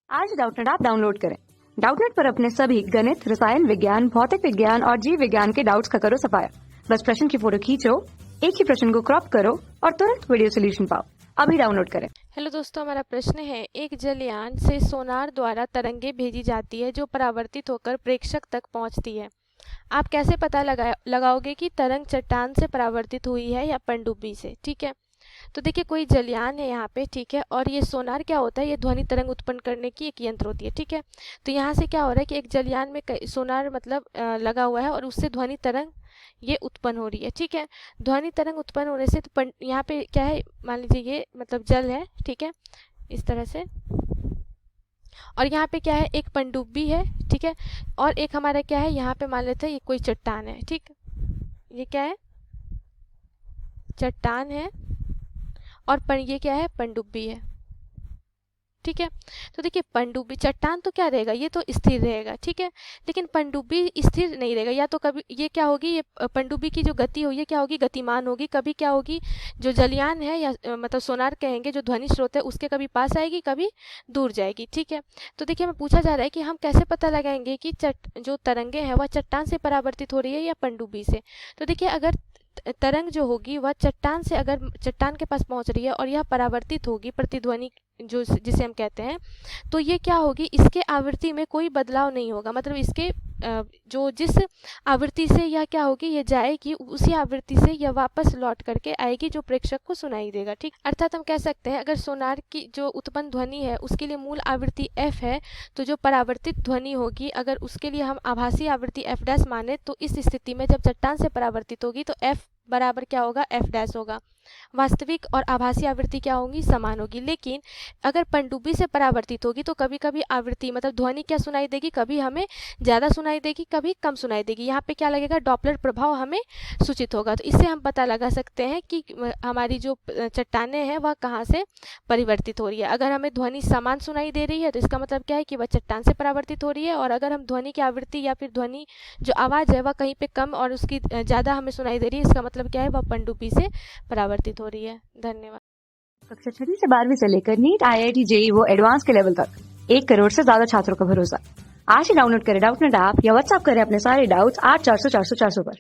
आज Doubtnut app download करें। Doubtnut पर अपने सभी गणित, रसायन विज्ञान, भौतिक विज्ञान और जीव विज्ञान के डाउट्स का करो सफाया। बस प्रश्न की फोटो खींचो, एक ही प्रश्न को क्रॉप करो और तुरंत वीडियो सोल्यूशन पाओ। अभी डाउनलोड करें। हेलो दोस्तों, हमारा प्रश्न है, एक जलयान से सोनार द्वारा तरंगे भेजी जाती है जो परावर्तित होकर प्रेक्षक तक पहुंचती है। आप कैसे पता लगाओगे कि तरंग चट्टान से परावर्तित हुई है या पनडुब्बी से। ठीक है, तो देखिए कोई जलयान है यहाँ पे, ठीक है, और ये सोनार क्या होता है, ये ध्वनि तरंग उत्पन्न करने की एक यंत्र होती है। ठीक है, तो यहाँ से क्या हो रहा है कि एक जलयान में सोनार मतलब लगा हुआ है और उससे ध्वनि तरंग ये उत्पन्न हो रही है। ठीक है, ध्वनि तरंग उत्पन्न होने से तो यहाँ पे क्या है, मान लीजिए ये मतलब जल है, ठीक है, इस तरह से, और यहाँ पे क्या है, एक पनडुब्बी है, ठीक है, और एक हमारा क्या है, यहाँ पे मान लेते हैं ये कोई चट्टान है। ठीक, ये क्या है, चट्टान है, और ये क्या है, पनडुब्बी है। ठीक है, तो देखिए पनडुब्बी, चट्टान तो क्या रहेगा, ये तो स्थिर रहेगा। ठीक है, लेकिन पनडुब्बी स्थिर नहीं रहेगा, या तो कभी ये क्या होगी, ये पनडुब्बी की जो गति होगी क्या होगी, गतिमान होगी। कभी क्या होगी, जो जलयान है या मतलब सोनार कहेंगे, जो ध्वनि स्रोत है उसके कभी पास आएगी, कभी दूर जाएगी। ठीक है, तो देखिए हमें पूछा जा रहा है कि हम कैसे पता लगाएंगे कि जो तरंगे हैं वह चट्टान से परावर्तित हो रही है या पनडुब्बी से। तो देखिए अगर तरंग जो होगी वह चट्टान से, अगर चट्टान के पास पहुंच रही है और यह परावर्तित होगी, प्रतिध्वनि जो जिसे हम कहते हैं, तो ये क्या होगी, इसके आवृत्ति में कोई बदलाव नहीं होगा। मतलब इसके जो जिस आवृत्ति से यह क्या होगी, ये जाएगी, उसी आवृत्ति से यह वापस लौट करके आएगी जो प्रेक्षक को सुनाई देगा। ठीक, अर्थात हम कह सकते हैं अगर सोनार की जो उत्पन्न ध्वनि है उसके लिए मूल आवृत्ति f है, तो जो परावर्तित ध्वनि होगी अगर उसके लिए हम आभासी आवृत्ति f डैश माने, तो इस स्थिति में जब चट्टान से परावर्तित होगी तो f बराबर क्या होगा, f डैश होगा। वास्तविक और आभासी आवृत्ति क्या होगी, समान होगी। लेकिन अगर पनडुब्बी से परावर्तित होगी तो कभी कभी आवृत्ति मतलब ध्वनि क्या सुनाई देगी, कभी हमें ज़्यादा सुनाई देगी, कभी कम सुनाई देगी। यहाँ पे क्या लगेगा, डॉपलर प्रभाव हमें सूचित होगा। तो इससे हम पता लगा सकते हैं कि हमारी जो चट्टानें हैं वह कहाँ से परिवर्तित हो रही है। अगर हमें ध्वनि समान सुनाई दे रही है तो इसका मतलब क्या है कि वह चट्टान से परावर्तित हो रही है, और अगर हम ध्वनि की आवृत्ति या फिर ध्वनि जो आवाज़ है वह कहीं पे कम और उसकी ज़्यादा हमें सुनाई दे रही है, इसका मतलब क्या है, वह पनडुब्बी से परावर्तित हो रही है। धन्यवाद। कक्षा 6 से 12वीं से लेकर नीट, IIT, JEE वो एडवांस के लेवल तक 1 करोड़ से ज्यादा छात्रों का भरोसा। आज ही डाउनलोड करें डाउटनेट ऐप या व्हाट्सएप करें अपने सारे डाउट्स 8400 400 400 पर।